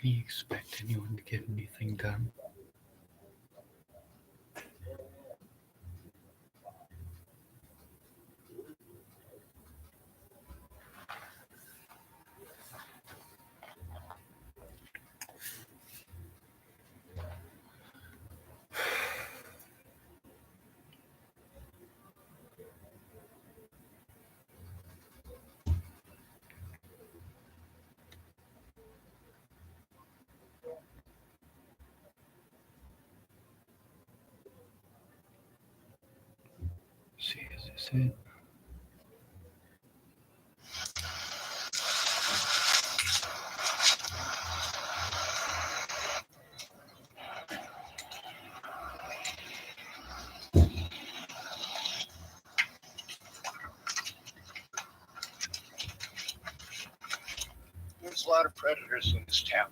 can you expect anyone to get anything done? See, is this it? There's a lot of predators in this town.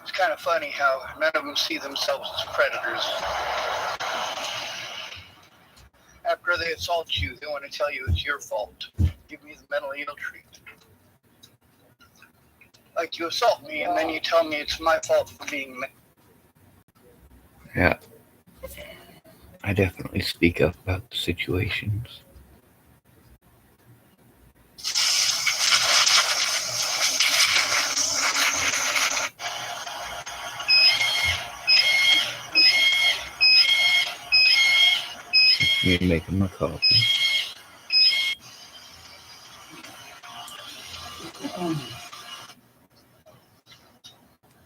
It's kind of funny how none of them see themselves as predators. After they assault you, they want to tell you it's your fault. Give me the mentally ill treatment. Like you assault me and then you tell me it's my fault for being Yeah. I definitely speak up about the situations. You make him a coffee.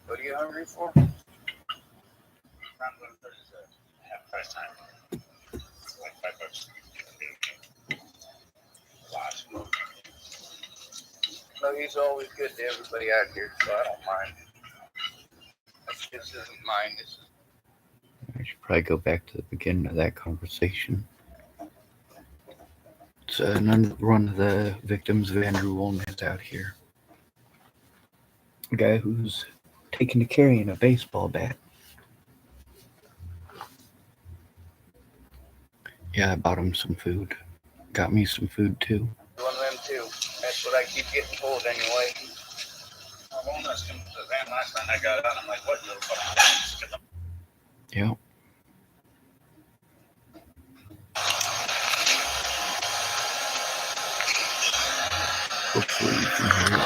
What are you hungry for? Half price time. Like $5. No, he's always good to everybody out here, so I don't mind. This isn't mine. This is. I should probably go back to the beginning of that conversation. It's one of the victims of Andrew WOLNEZ out here. A guy who's taken to carrying a baseball bat. Yeah, I bought him some food. Got me some food too. One of them too. That's what I keep getting told anyway. WOLNEZ came to the van last time I got out. I'm like, what the fuck? Yep. Hopefully you can hear it.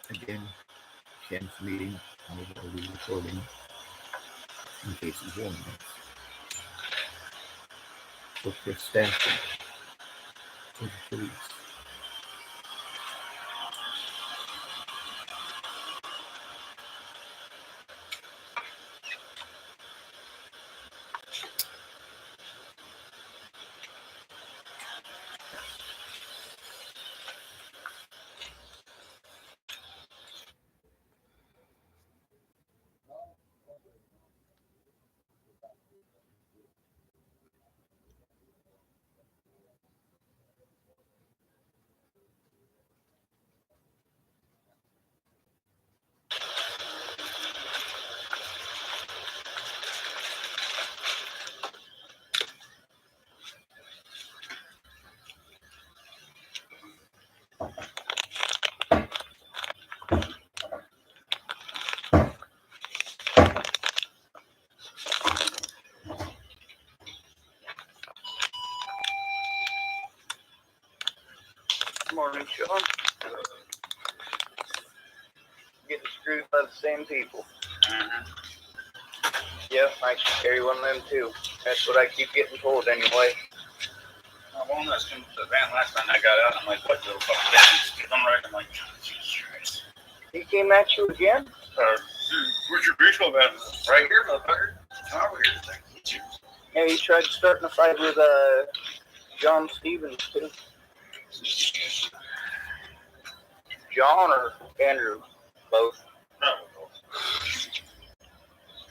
Again, Ken's meeting. I will be recording in case he's joining us. Look for staffing for the police. Morning, Sean. Getting screwed by the same people. Yeah, I should carry one of them too. That's what I keep getting told anyway. WOLNEZ came to the van last time I got out. I'm like, what the fuck? I'm right. I'm like, Jesus Christ. He came at you again? Where's your baseball bat? Right here, motherfucker. Come over here. Yeah, he tried starting a fight with John Stevens too. John or Andrew? Both. No.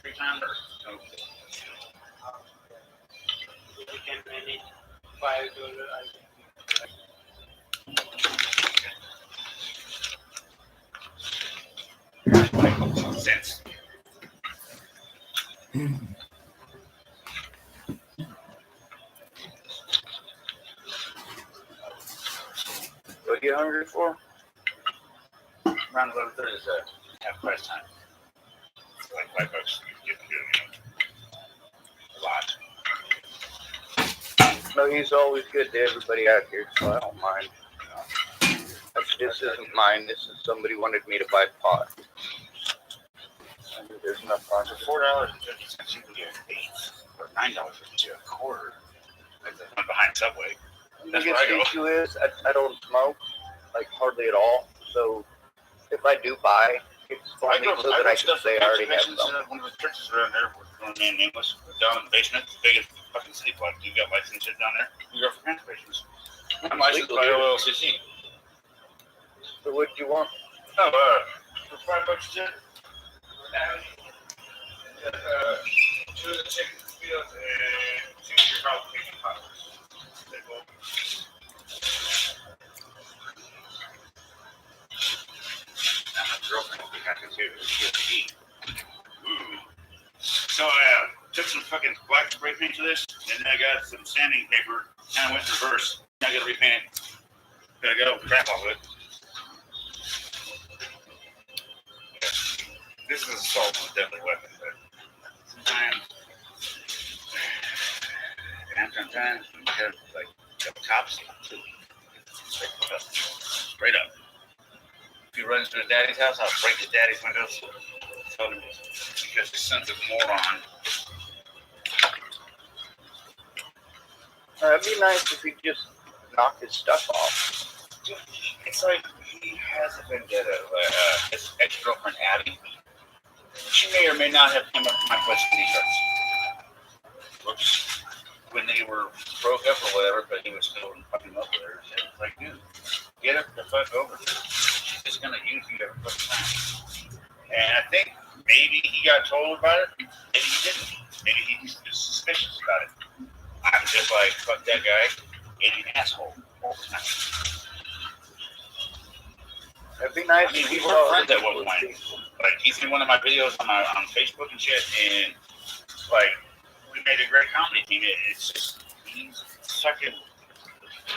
3 times or no? You can manage $5, I think. Sense. What are you hungry for? Around 11:30 is half price time. It's like $5. You get a lot. No, he's always good to everybody out here, so I don't mind. This isn't mine. This is somebody wanted me to buy pot. There's enough pot. For $4.50, you can get 8 or $9 for a quarter. That's the one behind Subway. The That's biggest where I go. issue is I don't smoke, like hardly at all. So if I do buy, it's only so that I can say I already have some. One of the churches around there, we're name nameless, down in the basement, the biggest fucking city block. You got licensed shit down there. You go for transportations. I'm licensed by OLCC. So what do you want? Oh, for $5 a shit. 2 of the chicken fields and 2 of your jalapeno poppers. Now my girlfriend will be happy too. She has to eat. Ooh. So I took some fucking black spray paint to this, and then I got some sanding paper, kind of went reverse. Now I gotta repaint it. Gotta get all the crap off of it. This is an assault with a deadly weapon, but sometimes, sometimes you have like the cops too. Straight up. If he runs to his daddy's house, I'll break his daddy's windows. Tell him because his son's a moron. It'd be nice if he just knocked his stuff off. It's like he has a vendetta. His ex-girlfriend Abby. She may or may not have come up to my place with t-shirts. Whoops. When they were broke up or whatever, but he was still fucking up with her. It was like, dude, get her the fuck over. She's just gonna use you every fucking time. And I think maybe he got told about it. Maybe he didn't. Maybe he was suspicious about it. I'm just like, fuck that guy. And an asshole all the time. It'd be nice. I mean, if we he were saw friends at other one people's point. people. Like, he's in one of my videos on Facebook and shit, and like, we made a great comedy team. It's just, he's fucking,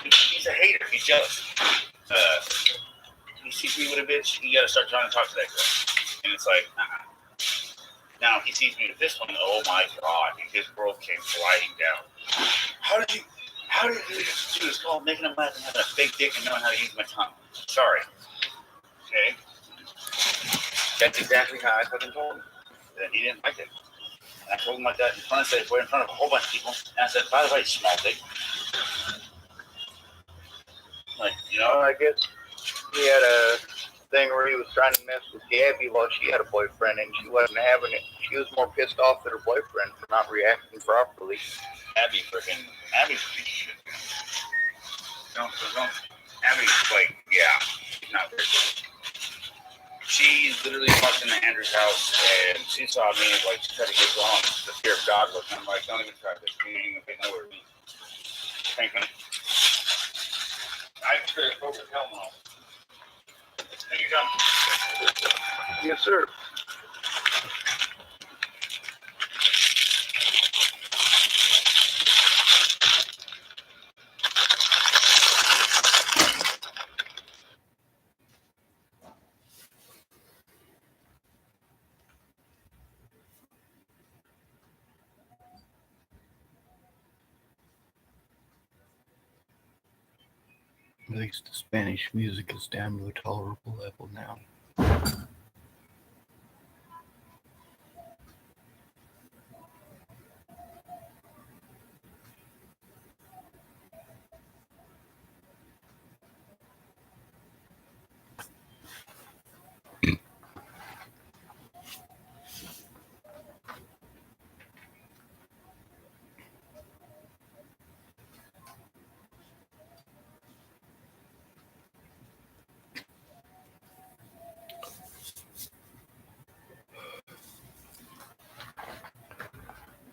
he's a hater. He's jealous. He sees me with a bitch, you gotta start trying to talk to that girl. And it's like, Now, he sees me with this one, oh my god, his world came sliding down. How did you do this? It's called making him laugh and having a fake dick and knowing how to use my tongue. Sorry. Okay? That's exactly how I fucking told him. And he didn't like it. And I told him like that in front of a whole bunch of people. And I said, by the way, small dick. Like, I guess he had a thing where he was trying to mess with Gabby while she had a boyfriend and she wasn't having it. She was more pissed off at her boyfriend for not reacting properly. Abby's a piece of shit. Abby's like, yeah, she's not very good. She literally walked into Andrew's house and she saw me like she tried to get wrong. The fear of God look. I'm like, don't even try this. You ain't gonna get nowhere with me. Thank you. I could have broken hell no. Thank you, John. Yes, sir. At least the Spanish music is down to a tolerable level now.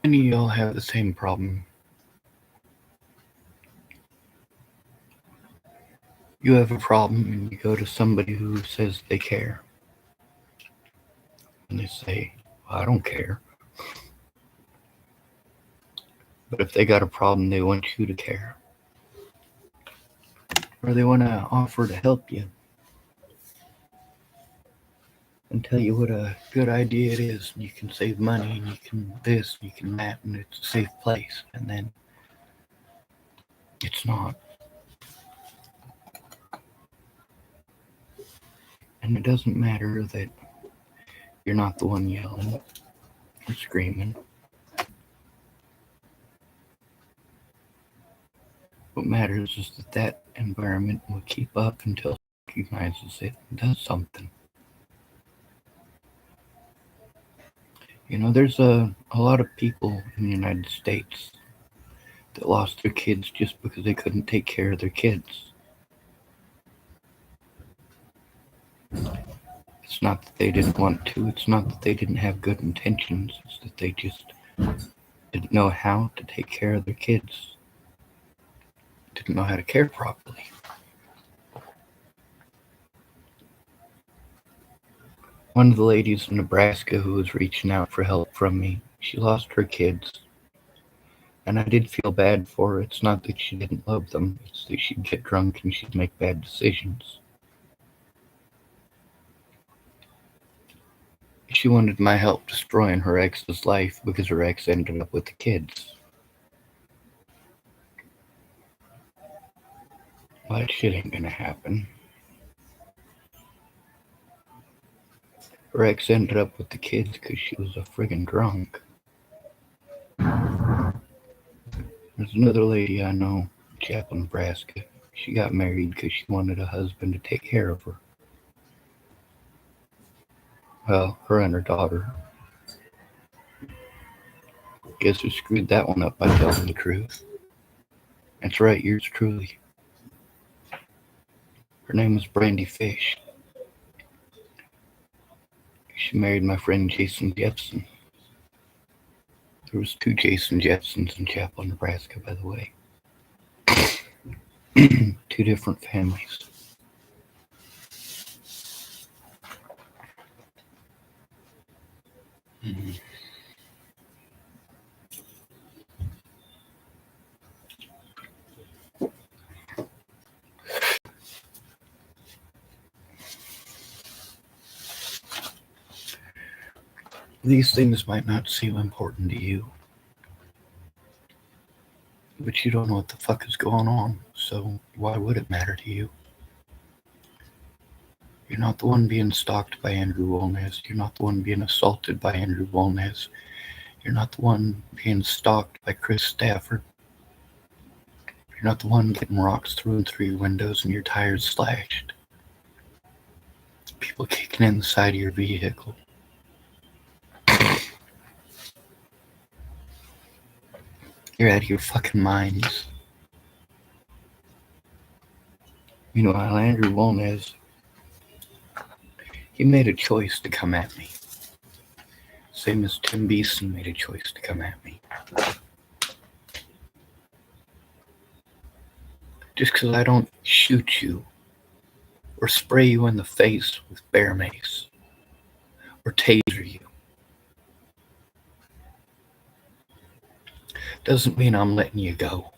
many of y'all have the same problem? You have a problem and you go to somebody who says they care. And they say, well, I don't care. But if they got a problem, they want you to care. Or they want to offer to help you and tell you what a good idea it is. And you can save money and you can this, and you can that, and it's a safe place. And then it's not. And it doesn't matter that you're not the one yelling or screaming. What matters is that that environment will keep up until it recognizes it and does something. You know, there's a lot of people in the United States that lost their kids just because they couldn't take care of their kids. It's not that they didn't want to, it's not that they didn't have good intentions, it's that they just didn't know how to take care of their kids. Didn't know how to care properly. One of the ladies in Nebraska who was reaching out for help from me, she lost her kids. And I did feel bad for her. It's not that she didn't love them, it's that she'd get drunk and she'd make bad decisions. She wanted my help destroying her ex's life because her ex ended up with the kids. Well, that shit ain't gonna happen. Her ex ended up with the kids because she was a friggin' drunk. There's another lady I know in Chapel, Nebraska. She got married because she wanted a husband to take care of her. Well, her and her daughter. Guess who screwed that one up by telling the truth? That's right, yours truly. Her name was Brandy Fish. She married my friend Jason Jepson. There was 2 Jason Jepsons in Chapel, Nebraska, by the way. 2 different families. These things might not seem important to you, but you don't know what the fuck is going on, so why would it matter to you? You're not the one being stalked by Andrew WOLNEZ. You're not the one being assaulted by Andrew WOLNEZ. You're not the one being stalked by Chris Stafford. You're not the one getting rocks thrown through your windows and your tires slashed. People kicking in the side of your vehicle. You're out of your fucking minds. Meanwhile, Andrew WOLNEZ, he made a choice to come at me. Same as Tim Beeson made a choice to come at me. Just because I don't shoot you or spray you in the face with bear mace or taser you doesn't mean I'm letting you go.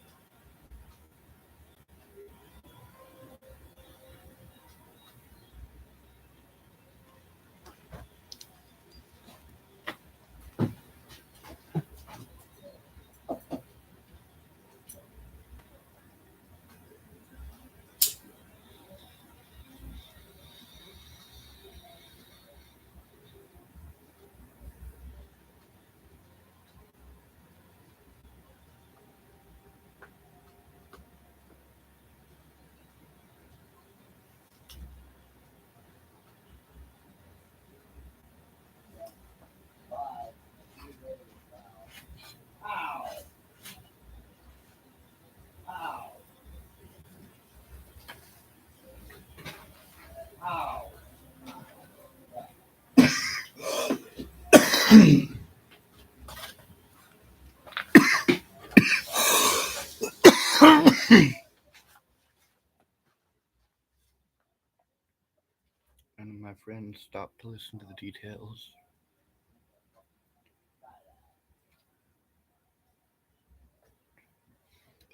my friends stop to listen to the details.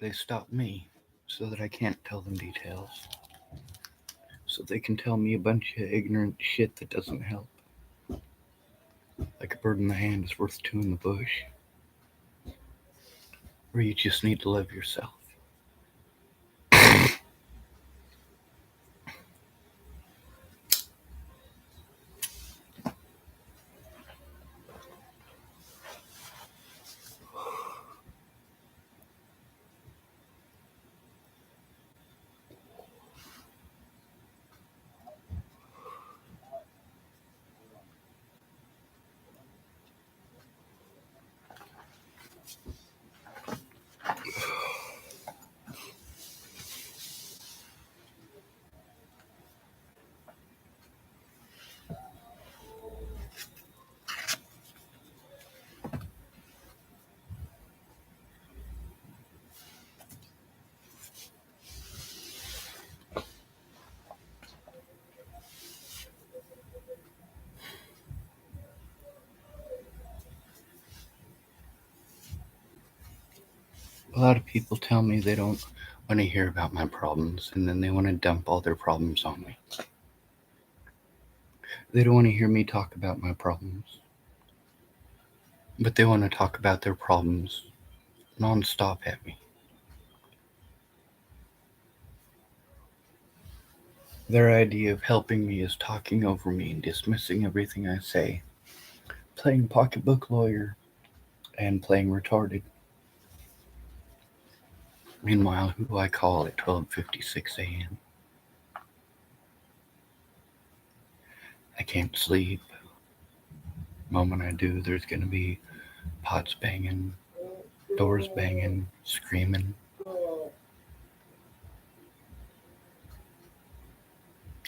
They stop me so that I can't tell them details. So they can tell me a bunch of ignorant shit that doesn't help. Like a bird in the hand is worth two in the bush. Or you just need to love yourself. A lot of people tell me they don't want to hear about my problems, and then they want to dump all their problems on me. They don't want to hear me talk about my problems, but they want to talk about their problems non-stop at me. Their idea of helping me is talking over me and dismissing everything I say, playing pocketbook lawyer, and playing retarded. Meanwhile, who do I call at 12:56 a.m.? I can't sleep. The moment I do, there's going to be pots banging, doors banging, screaming.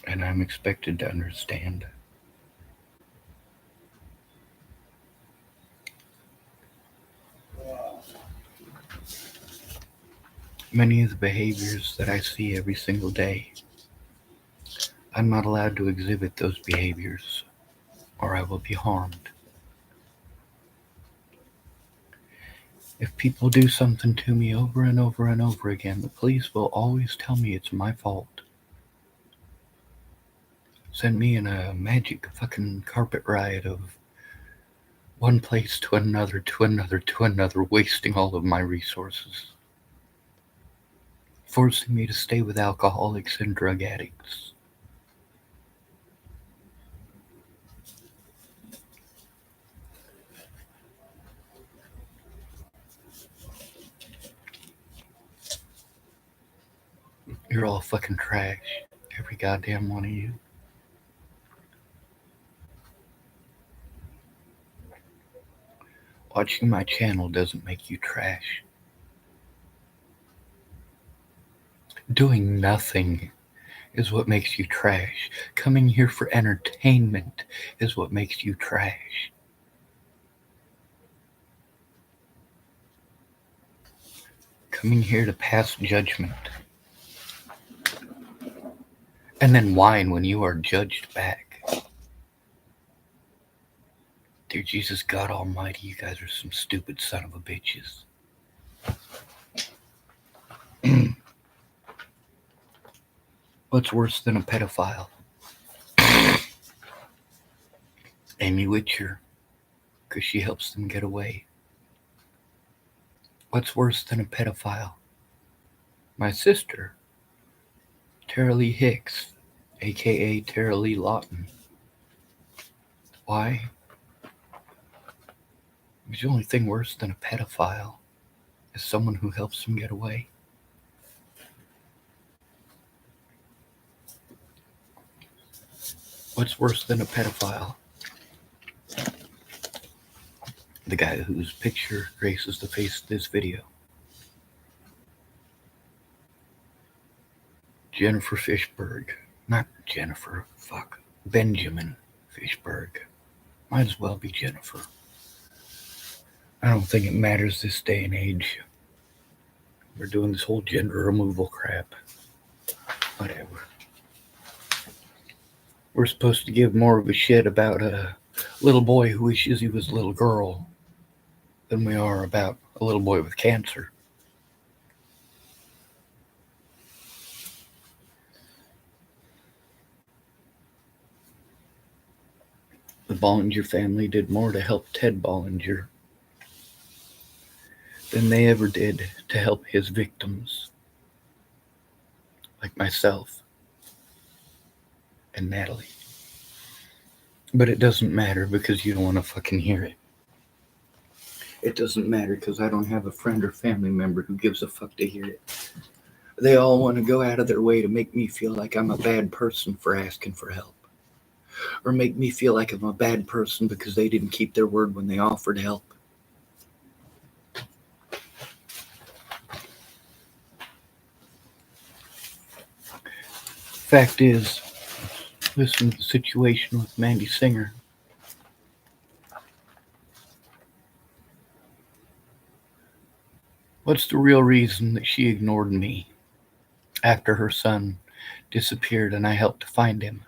And I'm expected to understand. Many of the behaviors that I see every single day, I'm not allowed to exhibit those behaviors, or I will be harmed. If people do something to me over and over and over again, the police will always tell me it's my fault. Send me in a magic fucking carpet ride of one place to another, to another, to another, wasting all of my resources. Forcing me to stay with alcoholics and drug addicts. You're all fucking trash. Every goddamn one of you. Watching my channel doesn't make you trash. Doing nothing is what makes you trash. Coming here for entertainment is what makes you trash. Coming here to pass judgment. And then whine when you are judged back. Dear Jesus God Almighty, you guys are some stupid son of a bitches. What's worse than a pedophile? Amy Witcher, because she helps them get away. What's worse than a pedophile? My sister, Tara Lee Hicks, aka Tara Lee Lawton. Why? Because the only thing worse than a pedophile is someone who helps them get away. What's worse than a pedophile? The guy whose picture graces the face of this video. Jennifer FISHBERG. Not Jennifer, fuck. Benjamin FISHBERG. Might as well be Jennifer. I don't think it matters this day and age. We're doing this whole gender removal crap. Whatever. We're supposed to give more of a shit about a little boy who wishes he was a little girl than we are about a little boy with cancer. The Bollinger family did more to help Ted Bollinger than they ever did to help his victims, like myself and Natalie. But it doesn't matter because you don't want to fucking hear it. It doesn't matter because I don't have a friend or family member who gives a fuck to hear it. They all want to go out of their way to make me feel like I'm a bad person for asking for help. Or make me feel like I'm a bad person because they didn't keep their word when they offered help. Fact is, listen to the situation with Mandy Singer. What's the real reason that she ignored me after her son disappeared and I helped to find him?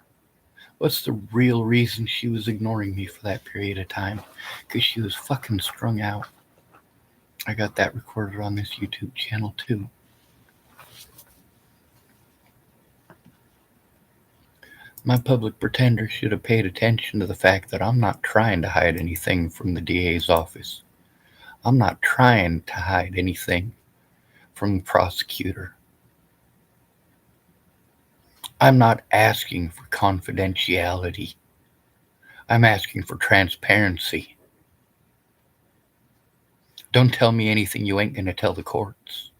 What's the real reason she was ignoring me for that period of time? Because she was fucking strung out. I got that recorded on this YouTube channel too. My public pretender should have paid attention to the fact that I'm not trying to hide anything from the DA's office. I'm not trying to hide anything from the prosecutor. I'm not asking for confidentiality. I'm asking for transparency. Don't tell me anything you ain't gonna tell the courts.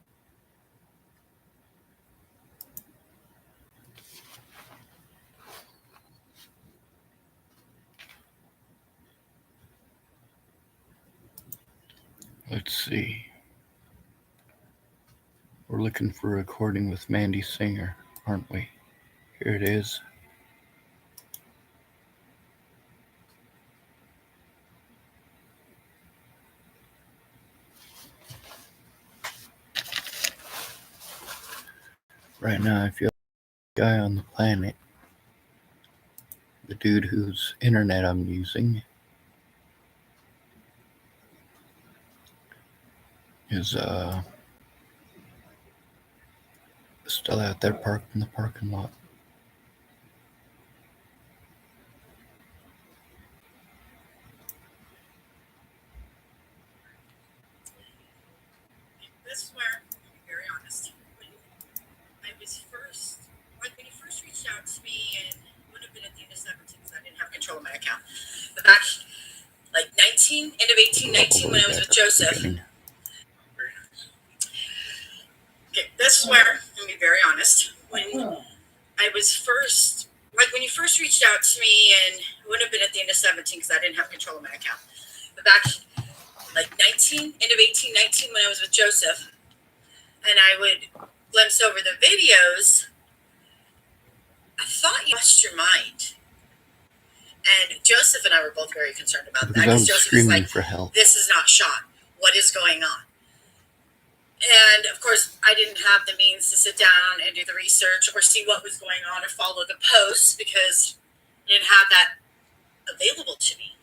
Let's see. We're looking for a recording with Mandy Singer, aren't we? Here it is. Right now, I feel like the guy on the planet, the dude whose internet I'm using, is still out there parked in the parking lot. This is where, to be very honest, when I was first, like when you first reached out to me, and it would have been at the end of 17 because I didn't have control of my account. But back like 19, end of 18, 19, when I was with Joseph. Okay, this is where, to be very honest, when I was first, like when you first reached out to me, and it would have been at the end of 17 because I didn't have control of my account. But back like 19, end of 18, 19, when I was with Joseph, and I would glimpse over the videos, I thought you lost your mind. And Joseph and I were both very concerned about that. Because I was Joseph screaming was like, for help. this is not shot. What is going on? And of course, I didn't have the means to sit down and do the research or see what was going on or follow the posts because I didn't have that available to me.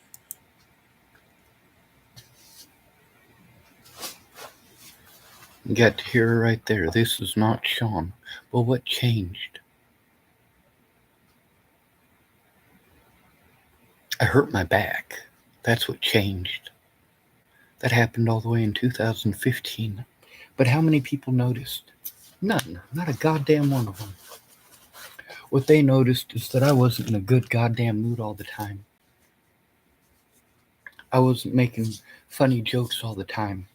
You got to hear her right there. This is not Sean. Well, what changed? I hurt my back. That's what changed. That happened all the way in 2015. But how many people noticed? None. Not a goddamn one of them. What they noticed is that I wasn't in a good goddamn mood all the time. I wasn't making funny jokes all the time.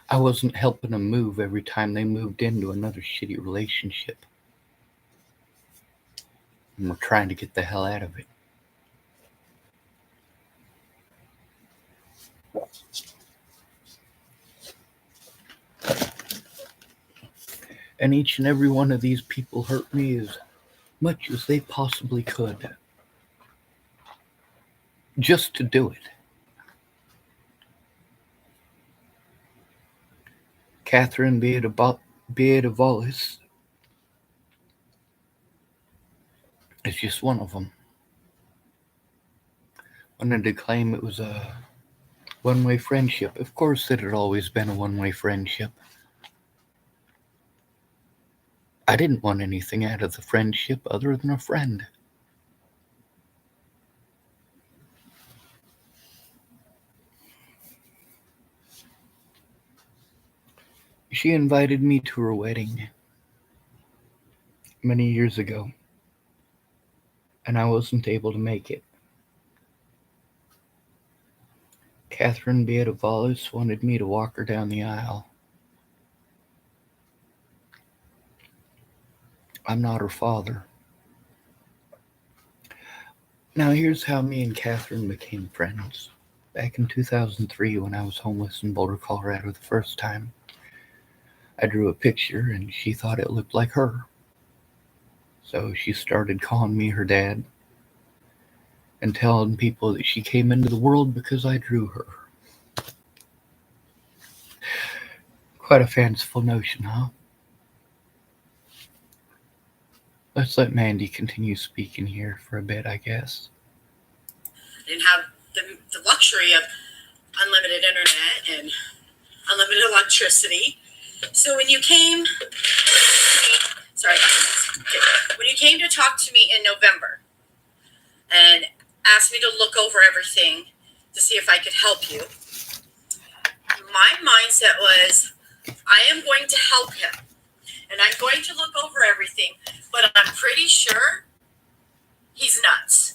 I wasn't helping them move every time they moved into another shitty relationship. And we're trying to get the hell out of it. And each and every one of these people hurt me as much as they possibly could. Just to do it. Catherine Beatavallis is just one of them. Wanted to claim it was a one-way friendship. Of course it had always been a one-way friendship. I didn't want anything out of the friendship other than a friend. She invited me to her wedding many years ago, and I wasn't able to make it. Catherine Beatavalis wanted me to walk her down the aisle. I'm not her father. Now here's how me and Catherine became friends. Back in 2003, when I was homeless in Boulder, Colorado the first time, I drew a picture and she thought it looked like her. So she started calling me her dad and telling people that she came into the world because I drew her. Quite a fanciful notion, huh? Let's let Mandy continue speaking here for a bit, I guess. Didn't have the luxury of unlimited internet and unlimited electricity. So when you came to me, sorry about this. Okay. When you came to talk to me in November and asked me to look over everything to see if I could help you, my mindset was, I am going to help him and I'm going to look over everything, but I'm pretty sure he's nuts.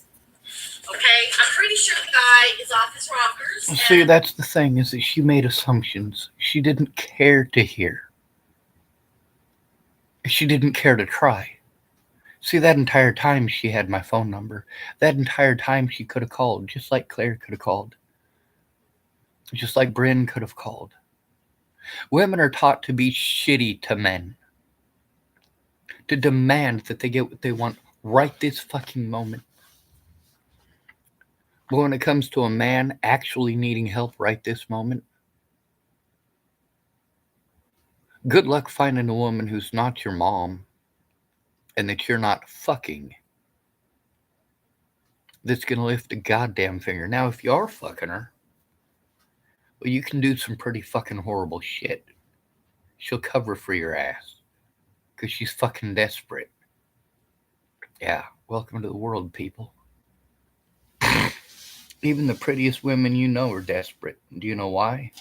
Okay, I'm pretty sure the guy is off his rockers. See, that's the thing, is that she made assumptions. She didn't care to hear. She didn't care to try. See, that entire time she had my phone number. That entire time she could have called, just like Claire could have called. Just like Bryn could have called. Women are taught to be shitty to men. To demand that they get what they want right this fucking moment. But when it comes to a man actually needing help right this moment, good luck finding a woman who's not your mom and that you're not fucking that's going to lift a goddamn finger. Now, if you are fucking her, well, you can do some pretty fucking horrible shit. She'll cover for your ass because she's fucking desperate. Yeah, welcome to the world, people. Even the prettiest women you know are desperate. Do you know why?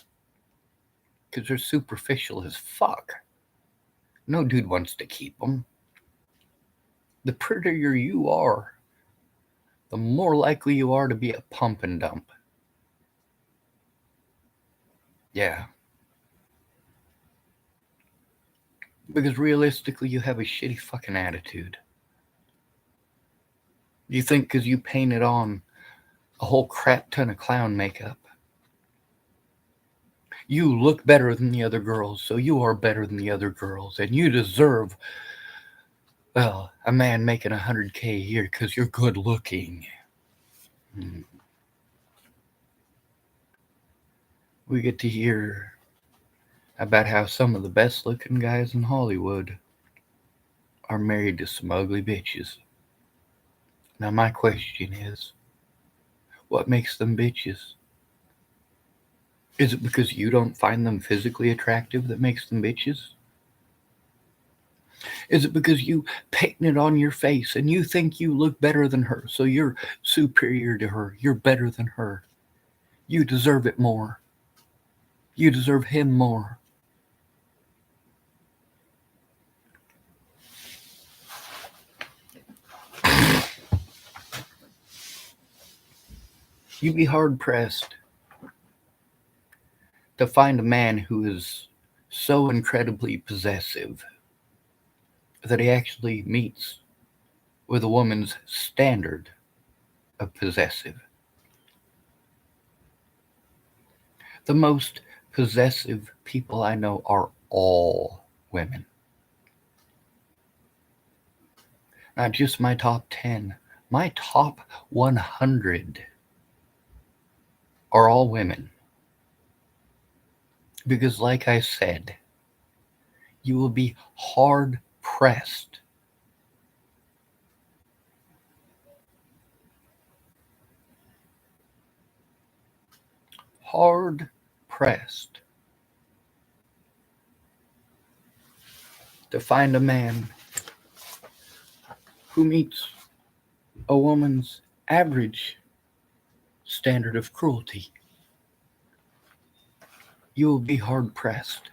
Because they're superficial as fuck. No dude wants to keep them. The prettier you are, the more likely you are to be a pump and dump. Yeah. Because realistically, you have a shitty fucking attitude. You think because you painted on a whole crap ton of clown makeup, you look better than the other girls, so you are better than the other girls, and you deserve, well, a man making $100K a year because you're good looking. We get to hear about how some of the best looking guys in Hollywood are married to some ugly bitches. Now my question is, what makes them bitches? Is it because you don't find them physically attractive that makes them bitches? Is it because you painted it on your face and you think you look better than her, so you're superior to her, you're better than her? You deserve it more. You deserve him more. You'd be hard-pressed to find a man who is so incredibly possessive that he actually meets with a woman's standard of possessive. The most possessive people I know are all women. Not just my top 10. My top 100 are all women. Because like I said, you will be hard-pressed hard pressed to find a man who meets a woman's average standard of cruelty. You will be hard pressed.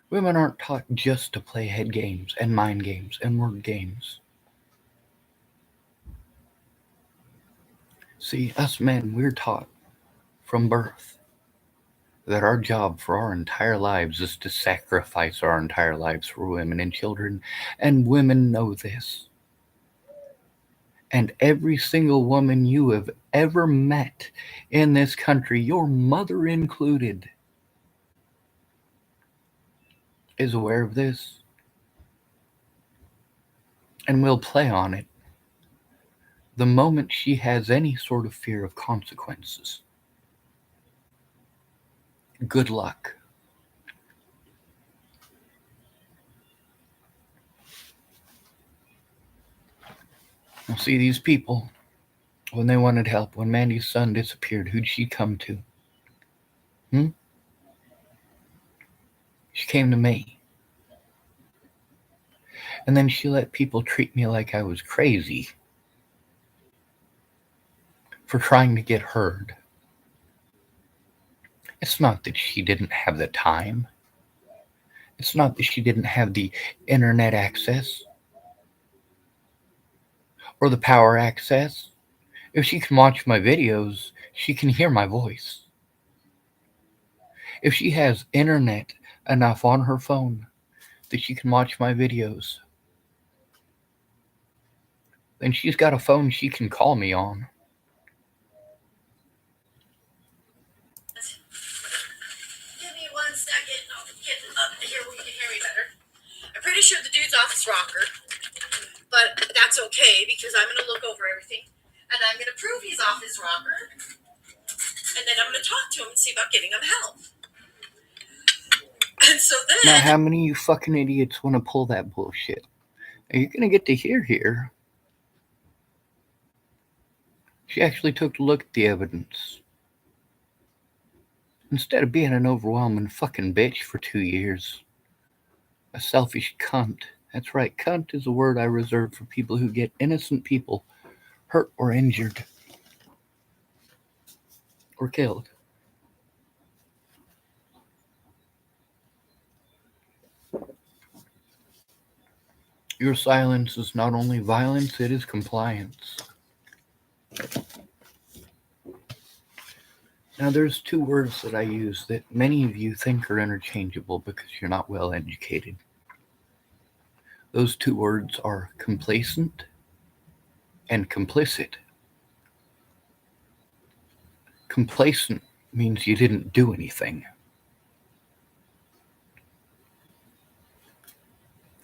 Women aren't taught just to play head games and mind games and word games. See, us men, we're taught from birth that our job for our entire lives is to sacrifice our entire lives for women and children, and women know this. And every single woman you have ever met in this country, your mother included, is aware of this and will play on it the moment she has any sort of fear of consequences. Good luck. Now, see, these people, when they wanted help, when Mandy's son disappeared, who'd she come to? She came to me. And then she let people treat me like I was crazy for trying to get heard. It's not that she didn't have the time. It's not that she didn't have the internet access or the power access. If she can watch my videos, she can hear my voice. If she has internet enough on her phone that she can watch my videos, then she's got a phone she can call me on. Give me 1 second. I'll get up here where you can hear me better. I'm pretty sure the dude's off his rocker, but that's okay because I'm going to look over everything and I'm going to prove he's off his rocker, and then I'm going to talk to him and see about getting him help. And so then... Now, how many of you fucking idiots want to pull that bullshit? Are you going to get to hear here? She actually took a look at the evidence. Instead of being an overwhelming fucking bitch for 2 years. A selfish cunt. That's right, cunt is a word I reserve for people who get innocent people hurt or injured. Or killed. Your silence is not only violence, it is compliance. Now, there's 2 words that I use that many of you think are interchangeable because you're not well educated. Those 2 words are complacent and complicit. Complacent means you didn't do anything.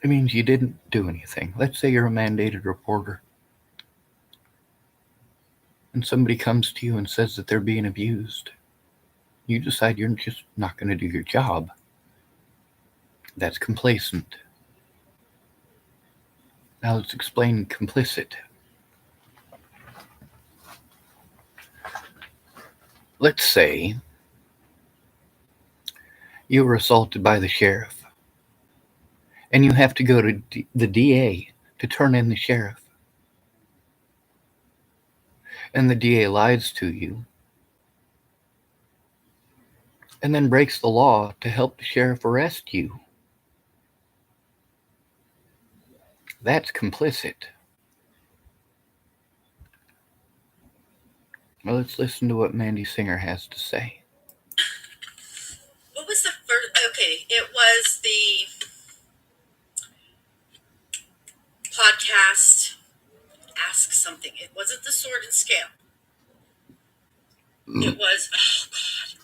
It means you didn't do anything. Let's say you're a mandated reporter and somebody comes to you and says that they're being abused. You decide you're just not going to do your job. That's complacent. Now let's explain complicit. Let's say you were assaulted by the sheriff and you have to go to the DA to turn in the sheriff. And the DA lies to you and then breaks the law to help the sheriff arrest you. That's complicit. Well, let's listen to what Mandy Singer has to say. What was the first? Okay, it was the podcast Ask Something. It wasn't the Sword and Scale. It was, oh God.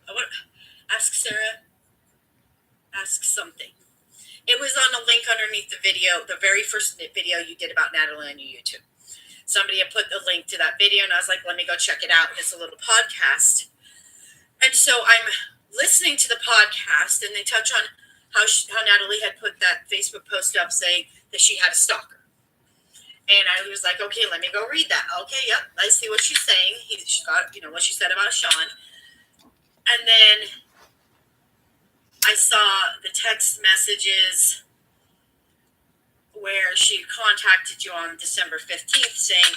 I want to ask Sarah, Ask Something. It was on a link underneath the video, the very first video you did about Natalie on your YouTube. Somebody had put the link to that video, and I was like, let me go check it out. It's a little podcast. And so I'm listening to the podcast, and they touch on how Natalie had put that Facebook post up saying that she had a stalker. And I was like, okay, let me go read that. Okay, yep, I see what she's saying. She's got, what she said about Sean. And then I saw the text messages where she contacted you on December 15th saying,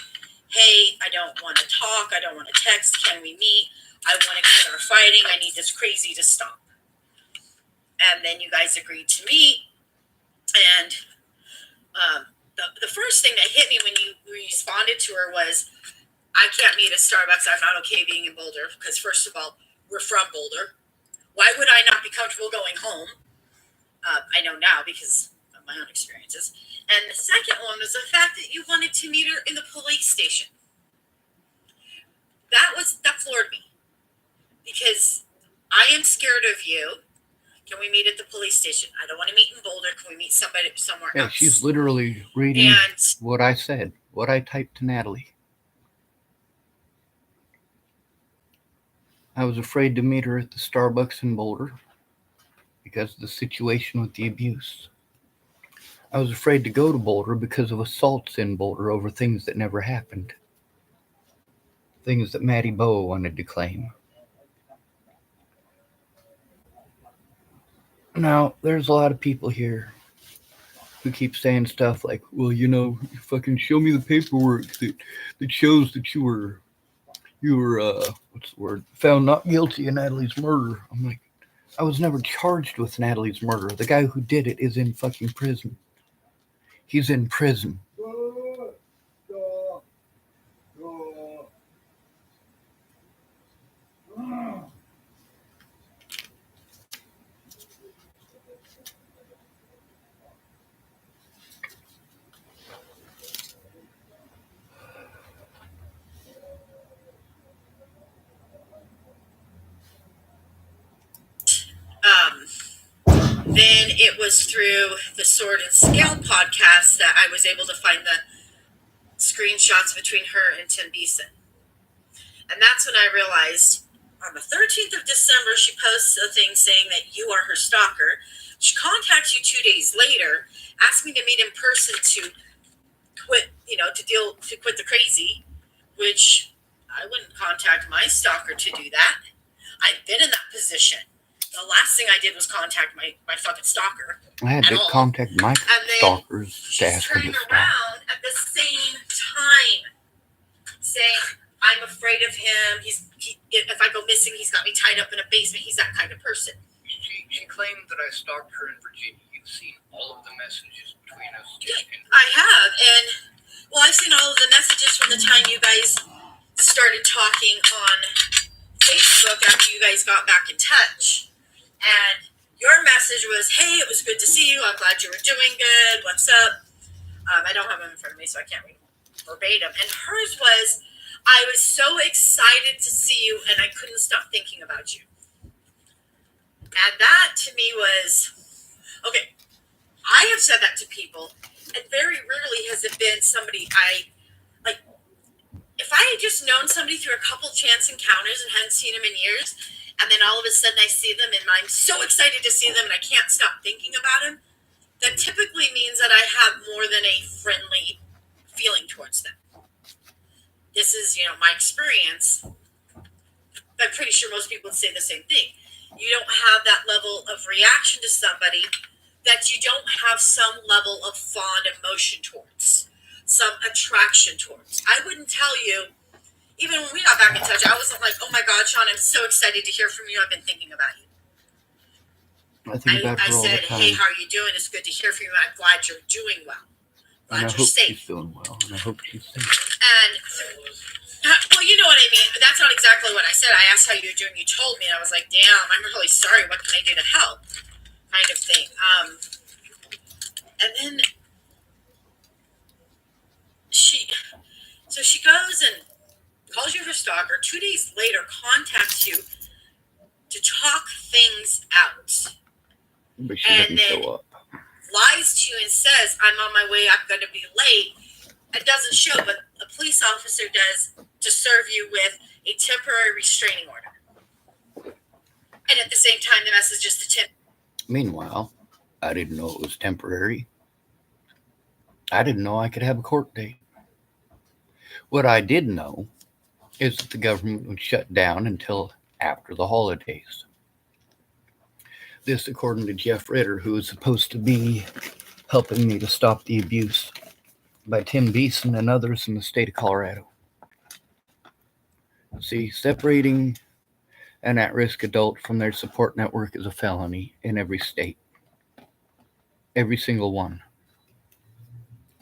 hey, I don't want to talk. I don't want to text. Can we meet? I want to quit our fighting. I need this crazy to stop. And then you guys agreed to meet. And the first thing that hit me when you responded to her was, I can't meet at Starbucks. I'm not okay being in Boulder because, first of all, we're from Boulder. Why would I not be comfortable going home? I know now because of my own experiences. And the second one was the fact that you wanted to meet her in the police station. That floored me because I am scared of you. Can we meet at the police station? I don't want to meet in Boulder. Can we meet somewhere else? Yeah, she's literally reading what I said, what I typed to Natalie. I was afraid to meet her at the Starbucks in Boulder because of the situation with the abuse. I was afraid to go to Boulder because of assaults in Boulder over things that never happened. Things that Maddie Bowe wanted to claim. Now, there's a lot of people here who keep saying stuff like, well, you fucking show me the paperwork that shows that you were found not guilty of Natalie's murder. I'm like, I was never charged with Natalie's murder. The guy who did it is in fucking prison. He's in prison. Then it was through the Sword and Scale podcast that I was able to find the screenshots between her and Tim Beeson. And that's when I realized on the 13th of December, she posts a thing saying that you are her stalker. She contacts you 2 days later, asks me to meet in person to quit, to quit the crazy, which I wouldn't contact my stalker to do that. I've been in that position. The last thing I did was contact my fucking stalker. I had to contact my stalkers to ask him to stop. Around at the same time saying, I'm afraid of him. If I go missing, he's got me tied up in a basement. He's that kind of person. She claimed that I stalked her in Virginia. You've seen all of the messages between us. I have. And, I've seen all of the messages from the time you guys started talking on Facebook after you guys got back in touch. And your message was, hey, it was good to see you. I'm glad you were doing good. What's up? I don't have them in front of me, so I can't read verbatim. And hers was, I was so excited to see you, and I couldn't stop thinking about you. And that, to me, was, okay, I have said that to people, and very rarely has it been somebody if I had just known somebody through a couple chance encounters and hadn't seen them in years, and then all of a sudden I see them and I'm so excited to see them and I can't stop thinking about them, that typically means that I have more than a friendly feeling towards them. This is, my experience. I'm pretty sure most people would say the same thing. You don't have that level of reaction to somebody that you don't have some level of fond emotion towards, some attraction towards. I wouldn't tell you, even when we got back in touch, I wasn't like, oh my God, Sean, I'm so excited to hear from you. I've been thinking about you. I said, hey, how are you doing? It's good to hear from you. I'm glad you're doing well. Glad you're safe. She's doing well, and I hope she's safe. And, you know what I mean. That's not exactly what I said. I asked how you were doing. You told me, and I was like, damn, I'm really sorry. What can I do to help? Kind of thing. And then she goes and calls you her stalker. 2 days later, contacts you to talk things out. But she didn't show up. Lies to you and says, I'm on my way, I'm going to be late. It doesn't show, but a police officer does to serve you with a temporary restraining order. And at the same time, the message is to Tim. Meanwhile, I didn't know it was temporary. I didn't know I could have a court date. What I did know is that the government would shut down until after the holidays. This according to Jeff Ritter, who was supposed to be helping me to stop the abuse by Tim Beeson and others in the state of Colorado. See, separating an at-risk adult from their support network is a felony in every state. Every single one.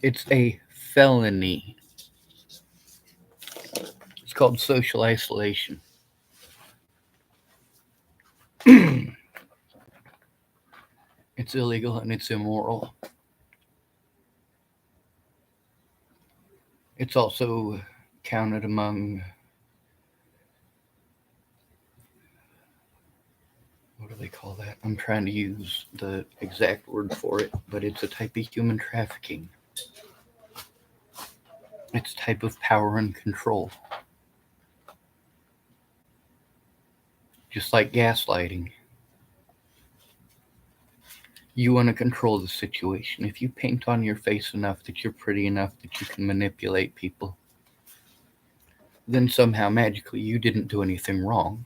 It's a felony. It's called social isolation. It's illegal and it's immoral. It's also counted among, what do they call that? I'm trying to use the exact word for it, but it's a type of human trafficking. It's a type of power and control. Just like gaslighting. You want to control the situation. If you paint on your face enough that you're pretty enough that you can manipulate people, then somehow magically you didn't do anything wrong.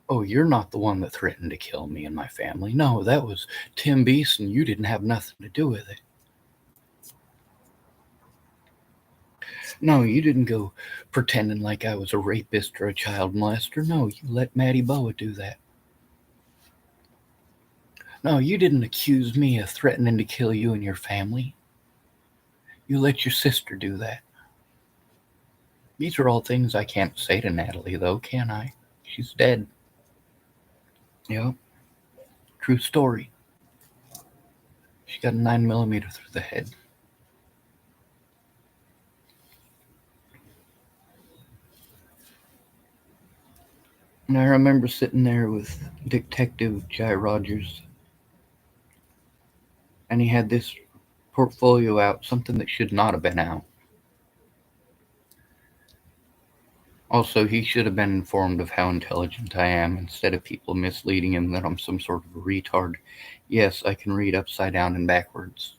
Oh, you're not the one that threatened to kill me and my family. No, that was Tim Beeson. You didn't have nothing to do with it. No, you didn't go pretending like I was a rapist or a child molester. No, you let Maddie Boa do that. No, you didn't accuse me of threatening to kill you and your family. You let your sister do that. These are all things I can't say to Natalie, though, can I? She's dead. Yep. True story. She got a 9mm through the head. And I remember sitting there with Detective Jai Rogers, and he had this portfolio out, something that should not have been out. Also, he should have been informed of how intelligent I am instead of people misleading him that I'm some sort of a retard. Yes, I can read upside down and backwards.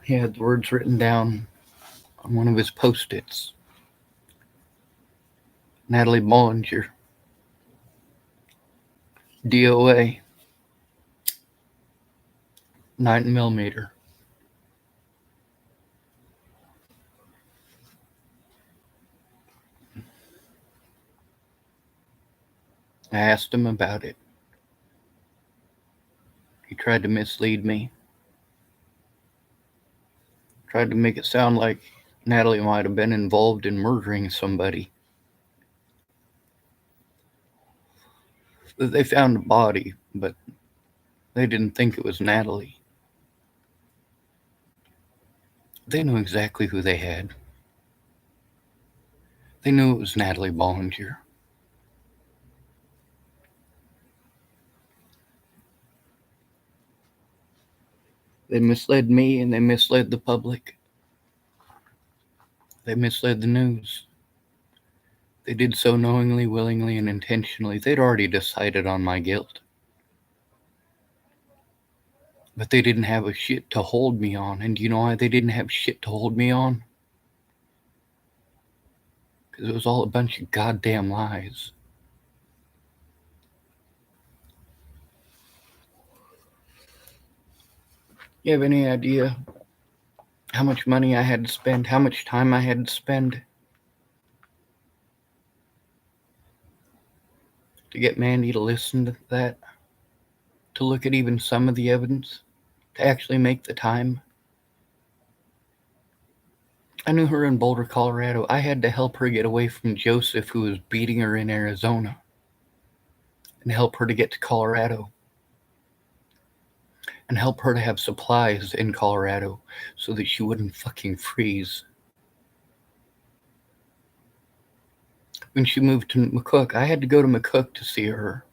He had the words written down on one of his Post-its. Natalie Bollinger, DOA, 9mm. I asked him about it. He tried to mislead me. Tried to make it sound like Natalie might have been involved in murdering somebody. They found a body, but they didn't think it was Natalie. They knew exactly who they had. They knew it was Natalie Bollinger. They misled me and they misled the public. They misled the news. They did so knowingly, willingly, and intentionally. They'd already decided on my guilt. But they didn't have a shit to hold me on. And do you know why they didn't have shit to hold me on? Because it was all a bunch of goddamn lies. You have any idea how much money I had to spend, how much time I had to spend to get Mandy to listen to that, to look at even some of the evidence, to actually make the time? I knew her in Boulder, Colorado. I had to help her get away from Joseph, who was beating her in Arizona, and help her to get to Colorado, and help her to have supplies in Colorado so that she wouldn't fucking freeze. When she moved to McCook, I had to go to McCook to see her.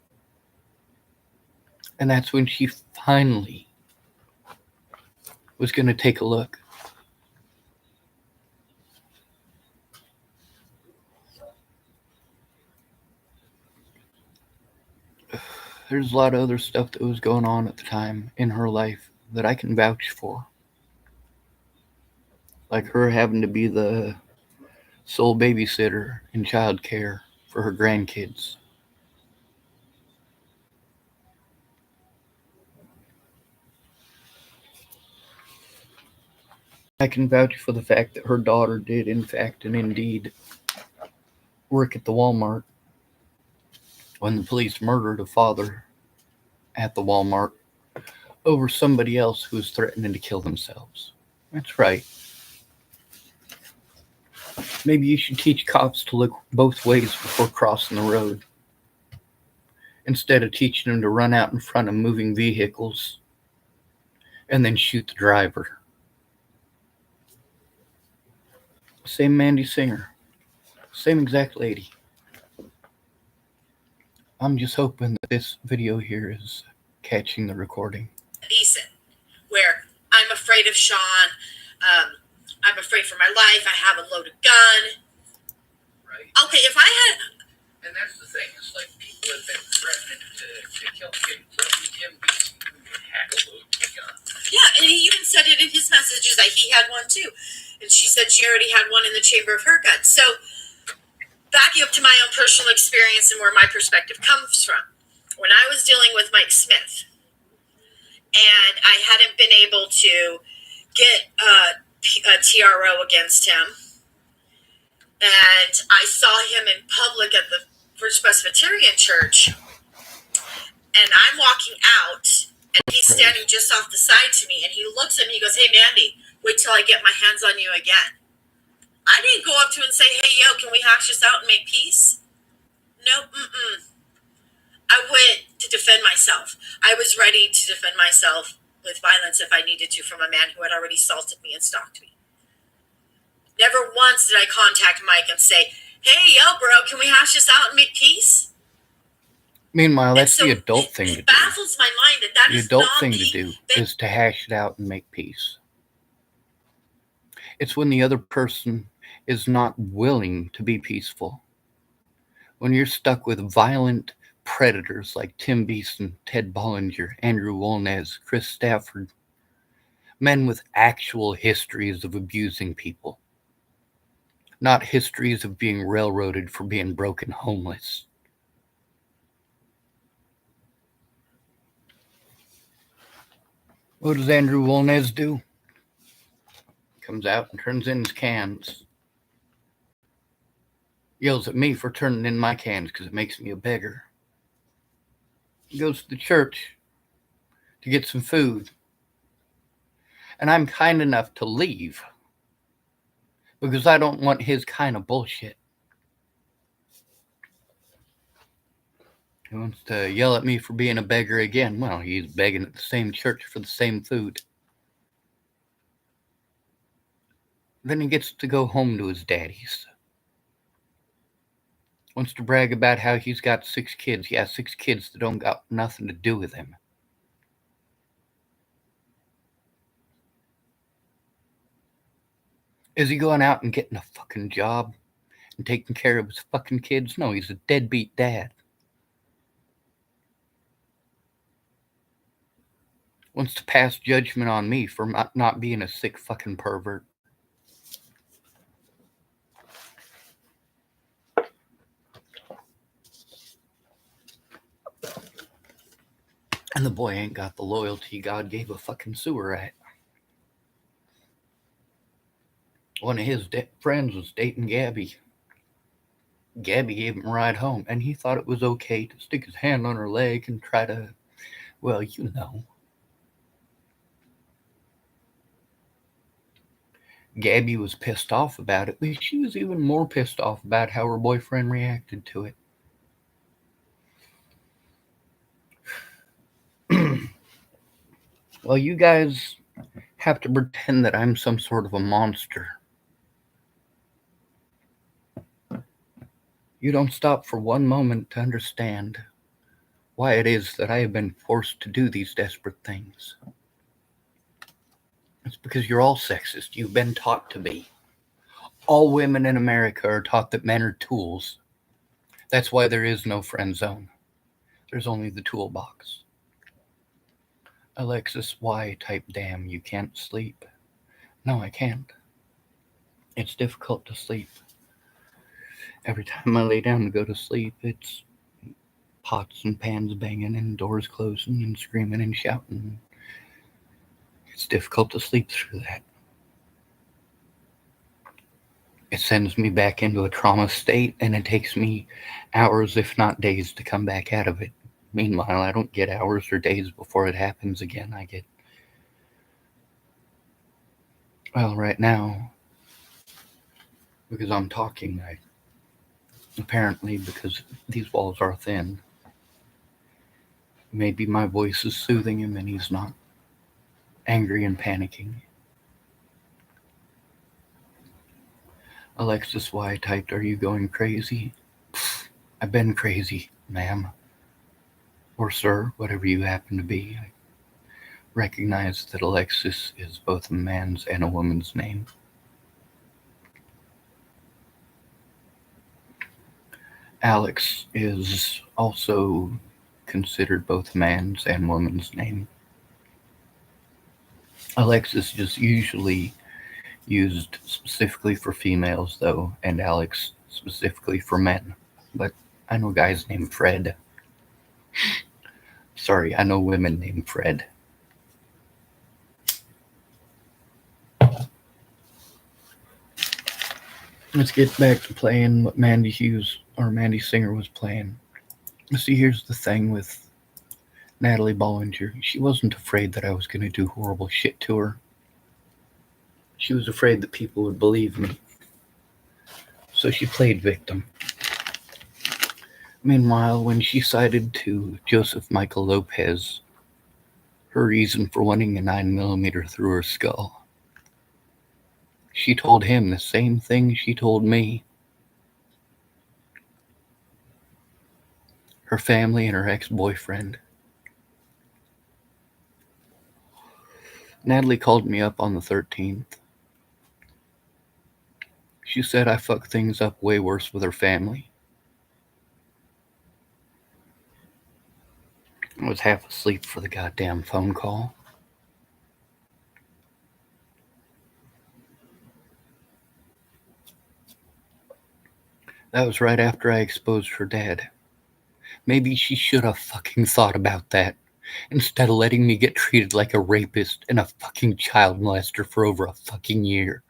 And that's when she finally was going to take a look. There's a lot of other stuff that was going on at the time in her life that I can vouch for. Like her having to be the sole babysitter in child care for her grandkids. I can vouch for the fact that her daughter did, in fact and indeed, work at the Walmart when the police murdered a father at the Walmart over somebody else who was threatening to kill themselves. That's right. Maybe you should teach cops to look both ways before crossing the road, instead of teaching them to run out in front of moving vehicles and then shoot the driver. Same Mandy Singer. Same exact lady. I'm just hoping that this video here is catching the recording. Decent, where I'm afraid of Sean. I'm afraid for my life. I have a loaded gun. Right. Okay, if I had... And that's the thing. It's like people have been threatening to kill Kim Beason who would have a loaded gun. Yeah, and he even said it in his messages that he had one too. And she said she already had one in the chamber of her gun. So, backing up to my own personal experience and where my perspective comes from. When I was dealing with Mike Smith, and I hadn't been able to get a TRO against him, and I saw him in public at the First Presbyterian Church, and I'm walking out, and he's standing just off the side to me, and he looks at me, he goes, "Hey, Mandy, wait till I get my hands on you again." I didn't go up to him and say, "Hey, yo, can we hash this out and make peace?" No, I went to defend myself. I was ready to defend myself with violence if I needed to from a man who had already assaulted me and stalked me. Never once did I contact Mike and say, "Hey, yo, bro, can we hash this out and make peace?" Meanwhile, that's the adult thing to do. It baffles my mind that The adult thing to do is to hash it out and make peace. It's when the other person is not willing to be peaceful. When you're stuck with violent predators like Tim Beason, Ted Bollinger, Andrew Wolnez, Chris Stafford, men with actual histories of abusing people, not histories of being railroaded for being broken homeless. What does Andrew Wolnez do? Comes out and turns in his cans. Yells at me for turning in my cans because it makes me a beggar. He goes to the church to get some food. And I'm kind enough to leave because I don't want his kind of bullshit. He wants to yell at me for being a beggar again. Well, he's begging at the same church for the same food. Then he gets to go home to his daddy's. Wants to brag about how he's got 6 kids. Yeah, 6 kids that don't got nothing to do with him. Is he going out and getting a fucking job and taking care of his fucking kids? No, he's a deadbeat dad. Wants to pass judgment on me for not being a sick fucking pervert. And the boy ain't got the loyalty God gave a fucking sewer rat. One of his friends was dating Gabby. Gabby gave him a ride home, and he thought it was okay to stick his hand on her leg and try to, well, you know. Gabby was pissed off about it, but she was even more pissed off about how her boyfriend reacted to it. Well, you guys have to pretend that I'm some sort of a monster. You don't stop for one moment to understand why it is that I have been forced to do these desperate things. It's because you're all sexist. You've been taught to be. All women in America are taught that men are tools. That's why there is no friend zone. There's only the toolbox. Alexis, why type damn you can't sleep? No, I can't. It's difficult to sleep. Every time I lay down to go to sleep, it's pots and pans banging and doors closing and screaming and shouting. It's difficult to sleep through that. It sends me back into a trauma state, and it takes me hours, if not days, to come back out of it. Meanwhile, I don't get hours or days before it happens again. I get, well, right now, because I'm talking, apparently, because these walls are thin, maybe my voice is soothing him and he's not angry and panicking. Alexis Y typed, "Are you going crazy?" I've been crazy, ma'am. Or sir, whatever you happen to be. I recognize that Alexis is both a man's and a woman's name. Alex is also considered both man's and woman's name. Alexis is usually used specifically for females, though, and Alex specifically for men. But I know guys named Fred. Sorry, I know women named Fred. Let's get back to playing what Mandy Singer was playing. See, here's the thing with Natalie Bollinger. She wasn't afraid that I was going to do horrible shit to her. She was afraid that people would believe me. So she played victim. Meanwhile, when she cited to Joseph Michael Lopez her reason for wanting a 9mm through her skull, she told him the same thing she told me. Her family and her ex-boyfriend. Natalie called me up on the 13th. She said I fucked things up way worse with her family. I was half asleep for the goddamn phone call. That was right after I exposed her dad. Maybe she should have fucking thought about that, instead of letting me get treated like a rapist and a fucking child molester for over a fucking year.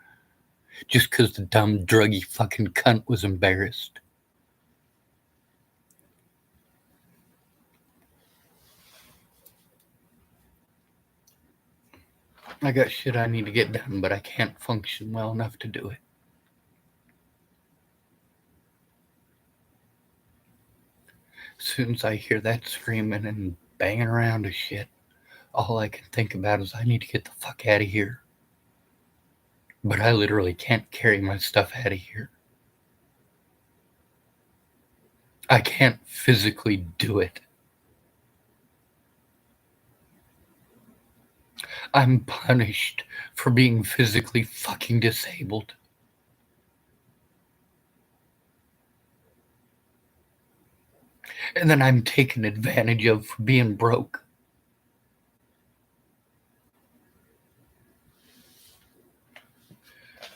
Just because the dumb, druggy fucking cunt was embarrassed. I got shit I need to get done, but I can't function well enough to do it. As soon as I hear that screaming and banging around as shit, all I can think about is I need to get the fuck out of here. But I literally can't carry my stuff out of here. I can't physically do it. I'm punished for being physically fucking disabled. And then I'm taken advantage of for being broke.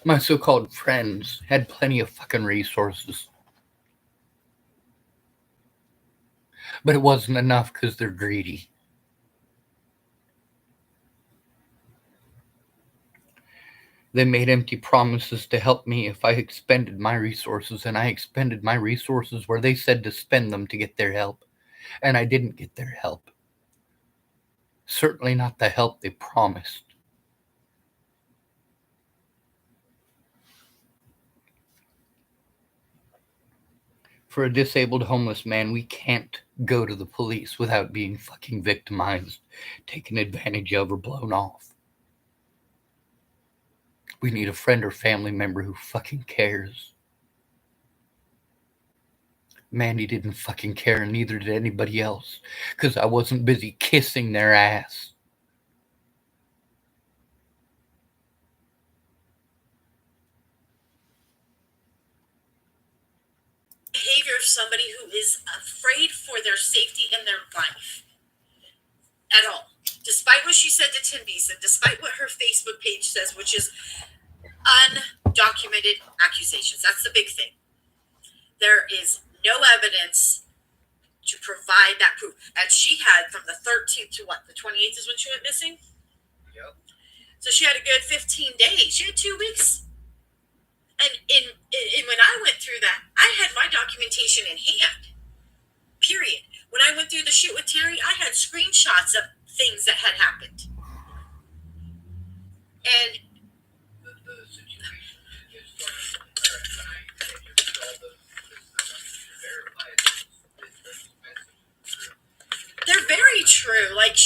My so-called friends had plenty of fucking resources. But it wasn't enough because they're greedy. They made empty promises to help me if I expended my resources, and I expended my resources where they said to spend them to get their help. And I didn't get their help. Certainly not the help they promised. For a disabled homeless man, we can't go to the police without being fucking victimized, taken advantage of, or blown off. We need a friend or family member who fucking cares. Mandy didn't fucking care, and neither did anybody else, because I wasn't busy kissing their ass. Behavior of somebody who is afraid for their safety and their life at all. Despite what she said to Tim Beeson, despite what her Facebook page says, which is documented accusations. That's the big thing. There is no evidence to provide that proof. And she had from the 13th to what? The 28th is when she went missing? Yep. So she had a good 15 days. She had 2 weeks. And in when I went through that, I had my documentation in hand. Period. When I went through the shit with Terry, I had screenshots of things that had happened. And they're very true. Like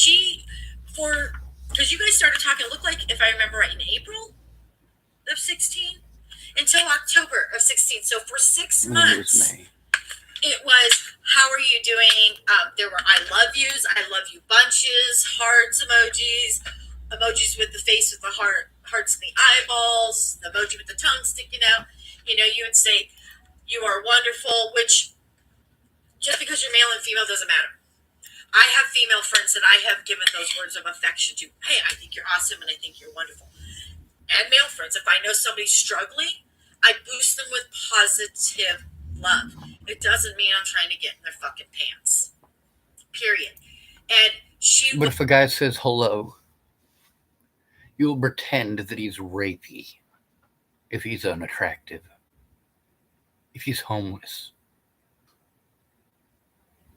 because you guys started talking, it looked like, if I remember right, in April of 16 until October of 16. So for 6 months, it was, how are you doing? There were I love yous, I love you bunches, hearts emojis with the face with the hearts and the eyeballs, the emoji with the tongue sticking out. You know, you would say, you are wonderful, which just because you're male and female doesn't matter. I have female friends that I have given those words of affection to. Hey, I think you're awesome and I think you're wonderful. And male friends, if I know somebody's struggling, I boost them with positive love. It doesn't mean I'm trying to get in their fucking pants. Period. And But if a guy says hello, you'll pretend that he's rapey if he's unattractive, if he's homeless.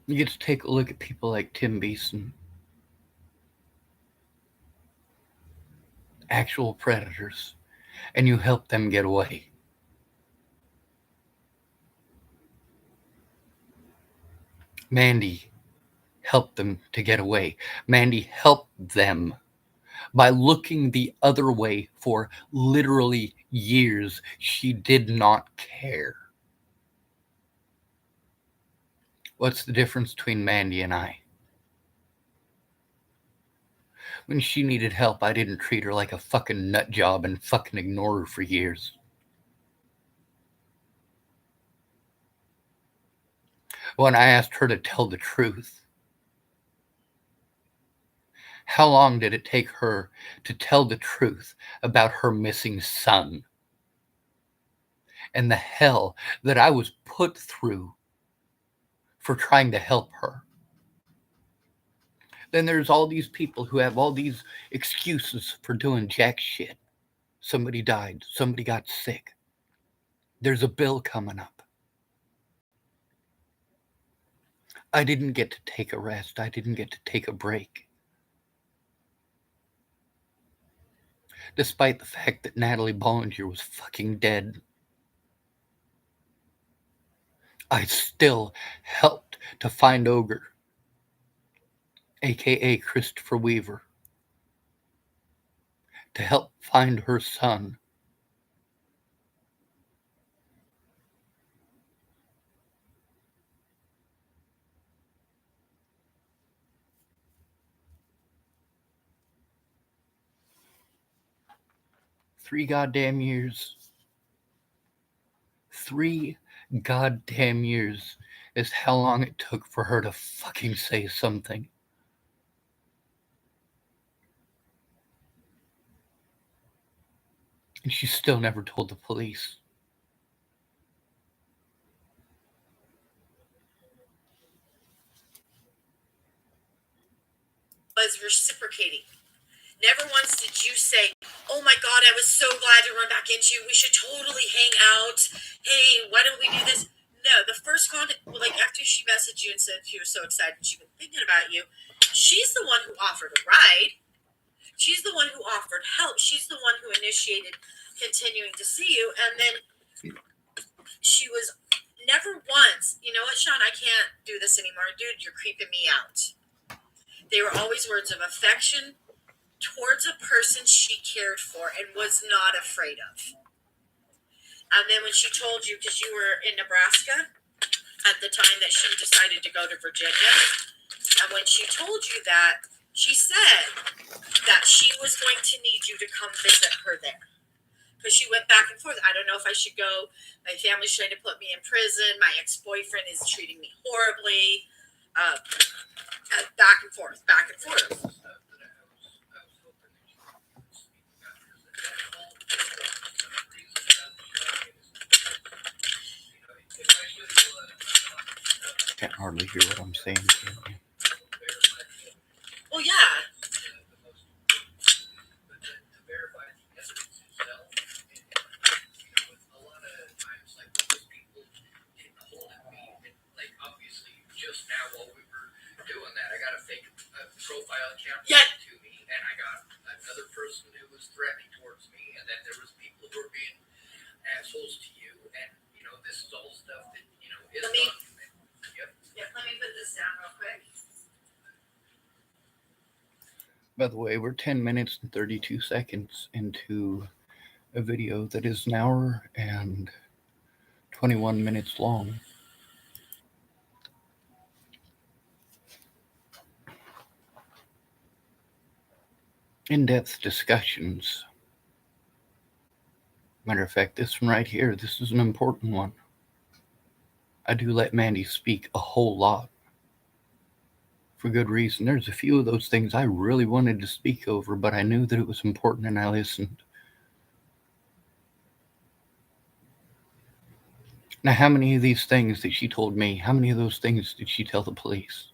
You get to take a look at people like Tim Beeson, actual predators, and you help them get away. Mandy helped them to get away. Mandy helped them by looking the other way for literally years. She did not care. What's the difference between Mandy and I? When she needed help, I didn't treat her like a fucking nut job and fucking ignore her for years. When I asked her to tell the truth, how long did it take her to tell the truth about her missing son? And the hell that I was put through for trying to help her. Then there's all these people who have all these excuses for doing jack shit. Somebody died. Somebody got sick. There's a bill coming up. I didn't get to take a rest. I didn't get to take a break. Despite the fact that Natalie Bollinger was fucking dead, I still helped to find Ogre, aka Christopher Weaver, to help find her son. Three goddamn years is how long it took for her to fucking say something. And she still never told the police. was reciprocating. Never once did you say, oh my God, I was so glad to run back into you. We should totally hang out. Hey, why don't we do this? No, the first contact, like after she messaged you and said she was so excited she'd been thinking about you, she's the one who offered a ride. She's the one who offered help. She's the one who initiated continuing to see you. And then she was never once, you know what, Sean, I can't do this anymore. Dude, you're creeping me out. They were always words of affection towards a person she cared for and was not afraid of. And then when she told you, because you were in Nebraska at the time that she decided to go to Virginia, and when she told you that, she said that she was going to need you to come visit her there. Because she went back and forth. I don't know if I should go. My family's trying to put me in prison. My ex-boyfriend is treating me horribly. Back and forth, back and forth. hardly hear what I'm saying, can you? Well, yeah. Just now while we were doing that, I got a fake profile account Yeah. to me, and I got another person who was threatening towards me, and then there was people who were being assholes to you, and this is all stuff that is Let me- documented. Yep. Yeah, let me put this down real quick. By the way, we're 10 minutes and 32 seconds into a video that is an hour and 21 minutes long. In-depth discussions. Matter of fact, this one right here, this is an important one. I do let Mandy speak a whole lot. For good reason. There's a few of those things I really wanted to speak over, but I knew that it was important and I listened. Now, how many of these things that she told me, how many of those things did she tell the police?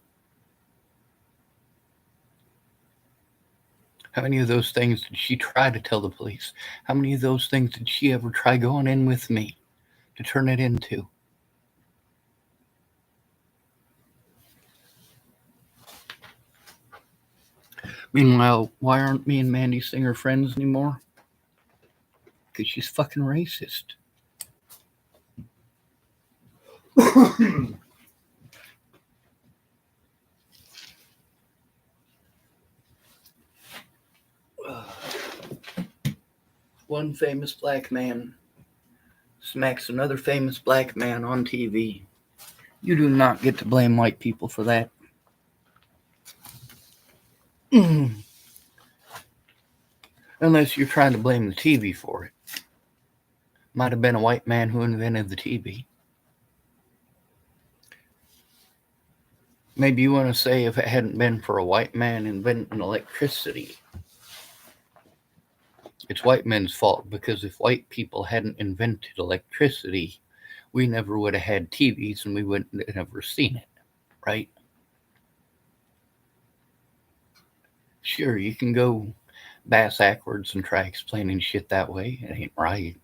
How many of those things did she try to tell the police? How many of those things did she ever try going in with me to turn it into? Meanwhile, why aren't me and Mandy Singer friends anymore? Because she's fucking racist. One famous black man smacks another famous black man on TV. You do not get to blame white people for that. Unless you're trying to blame the TV for it. Might have been a white man who invented the TV. Maybe you want to say if it hadn't been for a white man inventing electricity, it's white men's fault, because if white people hadn't invented electricity, we never would have had TVs and we wouldn't have ever seen it, right? Sure, you can go bass backwards and try explaining shit that way. It ain't right.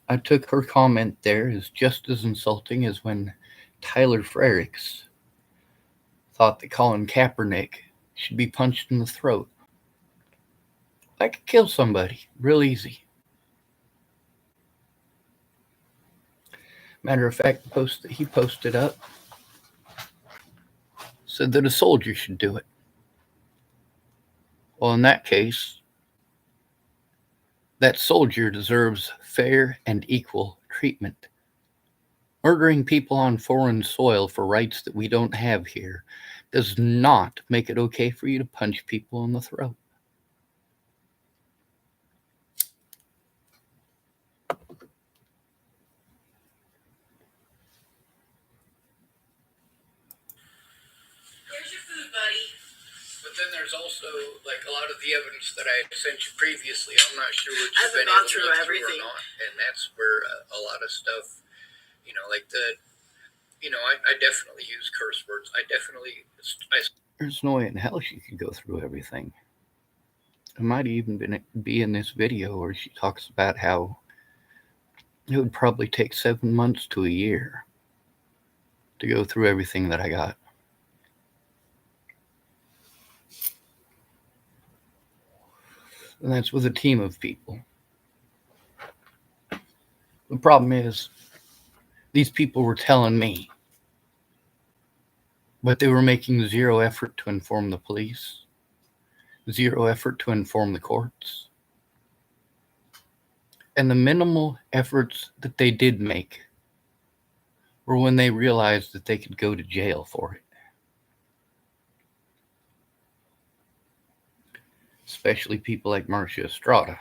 I took her comment there as just as insulting as when Tyler Frericks thought that Colin Kaepernick should be punched in the throat. I could kill somebody real easy. Matter of fact, the post that he posted up said that a soldier should do it. Well, in that case, that soldier deserves fair and equal treatment. Murdering people on foreign soil for rights that we don't have here does not make it okay for you to punch people in the throat. Here's your food, buddy. But then there's also like a lot of the evidence that I sent you previously. I'm not sure what I you've haven't been gone able to through look everything. or not, and that's where a lot of stuff, like I definitely use curse words. There's no way in hell she could go through everything. It might even be in this video where she talks about how it would probably take 7 months to a year to go through everything that I got. And that's with a team of people. The problem is, these people were telling me, but they were making zero effort to inform the police, zero effort to inform the courts. And the minimal efforts that they did make were when they realized that they could go to jail for it. Especially people like Marcia Estrada,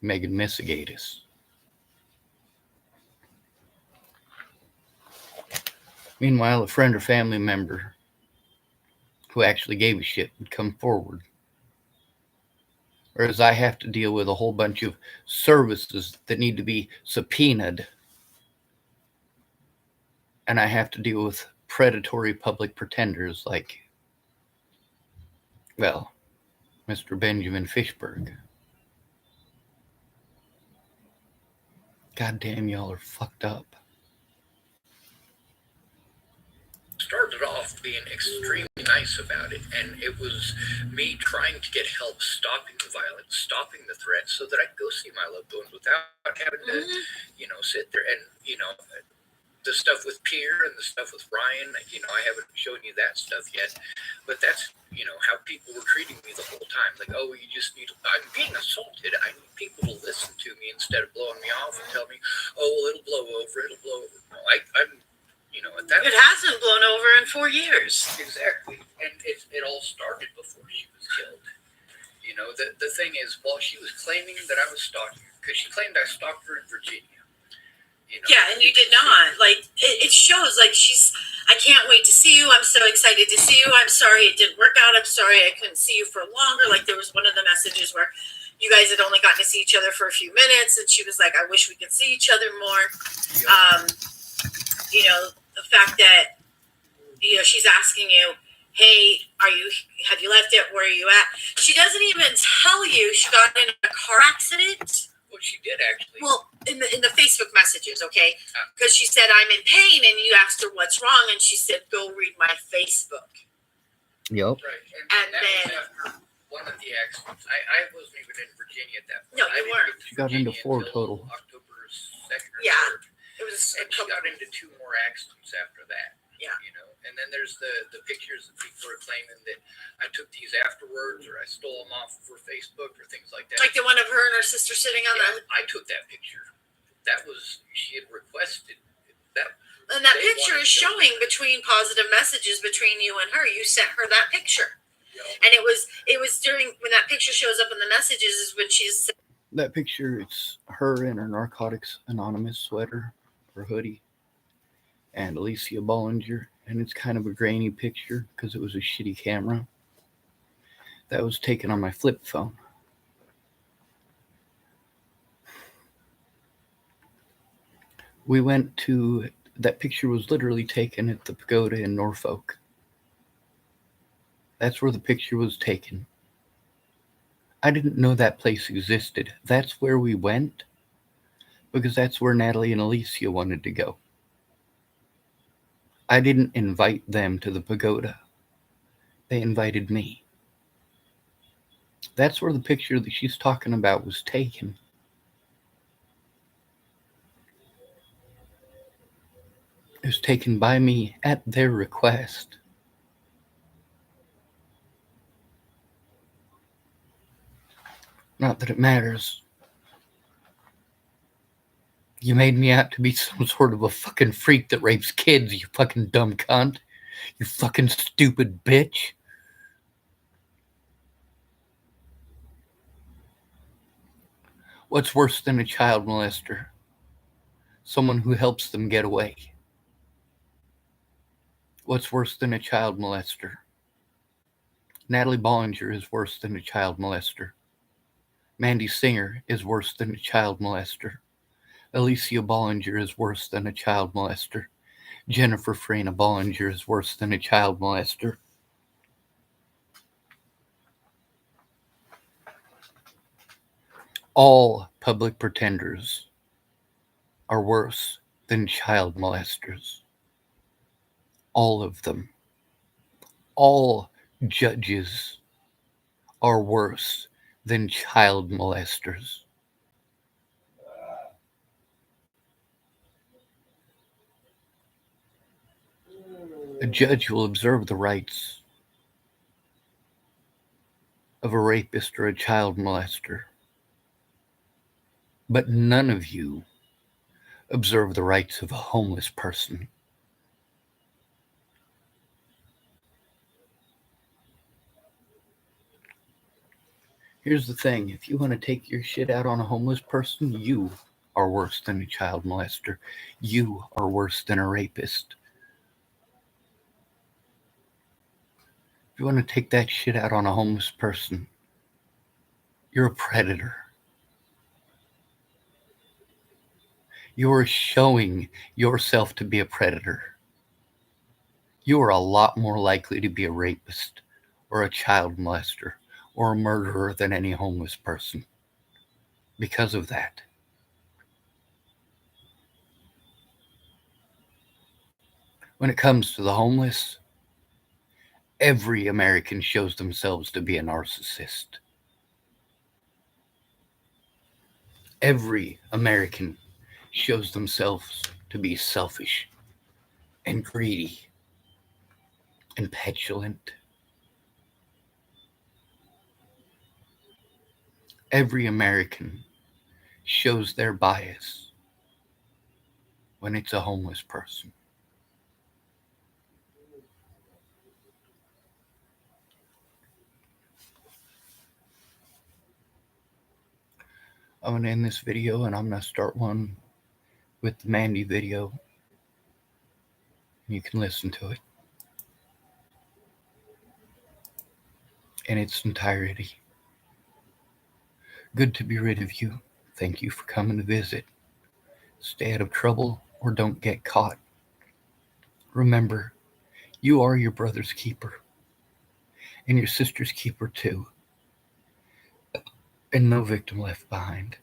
Megan Misigatis. Meanwhile, a friend or family member who actually gave a shit would come forward Whereas I have to deal with a whole bunch of services that need to be subpoenaed. And I have to deal with predatory public pretenders like, well, Mr. Benjamin FISHBERG. God damn, y'all are fucked up. Started off being extremely nice about it, and it was me trying to get help stopping the violence, stopping the threats, so that I could go see my loved ones without having to, sit there and, the stuff with Pierre and the stuff with Ryan, I haven't shown you that stuff yet, but that's, how people were treating me the whole time. Like, oh, you just need, I'm being assaulted. I need people to listen to me instead of blowing me off and tell me, oh, well, it'll blow over. No, I'm, at that It hasn't blown over in 4 years. Exactly. And it all started before she was killed. The thing is, while she was claiming that I was stalking her, because she claimed I stalked her in Virginia. Yeah, and you did not. Like, it shows, like, I can't wait to see you. I'm so excited to see you. I'm sorry it didn't work out. I'm sorry I couldn't see you for longer. Like, there was one of the messages where you guys had only gotten to see each other for a few minutes, and she was like, I wish we could see each other more. The fact that, she's asking you, hey, have you left it? Where are you at? She doesn't even tell you she got in a car accident. Well, she did actually. Well, in the Facebook messages, okay? Because she said, I'm in pain, and you asked her what's wrong, and she said, go read my Facebook. Yep. Right. And that then was after one of the accidents. I wasn't even in Virginia at that point. No, you weren't. She got into 4 total. October 2nd or Yeah. 3rd. it was And she got into 2 more accidents after that. Yeah. And then there's the pictures that people are claiming that I took these afterwards, or I stole them off for Facebook or things like that. like the one of her and her sister sitting on the. I took that picture. That was, she had requested that. And that They picture wanted is to- showing between positive messages between you and her. You sent her that picture. Yeah. And it was during when that picture shows up in the messages is when she's That picture, it's her in her Narcotics Anonymous sweater or hoodie and Alicia Bollinger. And it's kind of a grainy picture because it was a shitty camera. That was taken on my flip phone. We went to, that picture was literally taken at the pagoda in Norfolk. That's where the picture was taken. I didn't know that place existed. That's where we went because that's where Natalie and Alicia wanted to go. I didn't invite them to the pagoda. They invited me. That's where the picture that she's talking about was taken. It was taken by me at their request. Not that it matters. You made me out to be some sort of a fucking freak that rapes kids, you fucking dumb cunt. You fucking stupid bitch. What's worse than a child molester? Someone who helps them get away. What's worse than a child molester? Natalie Bollinger is worse than a child molester. Mandy Singer is worse than a child molester. Alicia Bollinger is worse than a child molester. Jennifer Frena Bollinger is worse than a child molester. All public pretenders are worse than child molesters. All of them. All judges are worse than child molesters. A judge will observe the rights of a rapist or a child molester, but none of you observe the rights of a homeless person. Here's the thing, if you want to take your shit out on a homeless person, you are worse than a child molester. You are worse than a rapist. If you want to take that shit out on a homeless person, You're a predator. You're showing yourself to be a predator. You are a lot more likely to be a rapist or a child molester or a murderer than any homeless person because of that. When it comes to the homeless, every American shows themselves to be a narcissist. Every American shows themselves to be selfish and greedy and petulant. Every American shows their bias when it's a homeless person. I'm going to end this video and I'm going to start one with the Mandy video. You can listen to it in its entirety. Good to be rid of you. Thank you for coming to visit. Stay out of trouble or don't get caught. Remember, you are your brother's keeper and your sister's keeper too. And no victim left behind.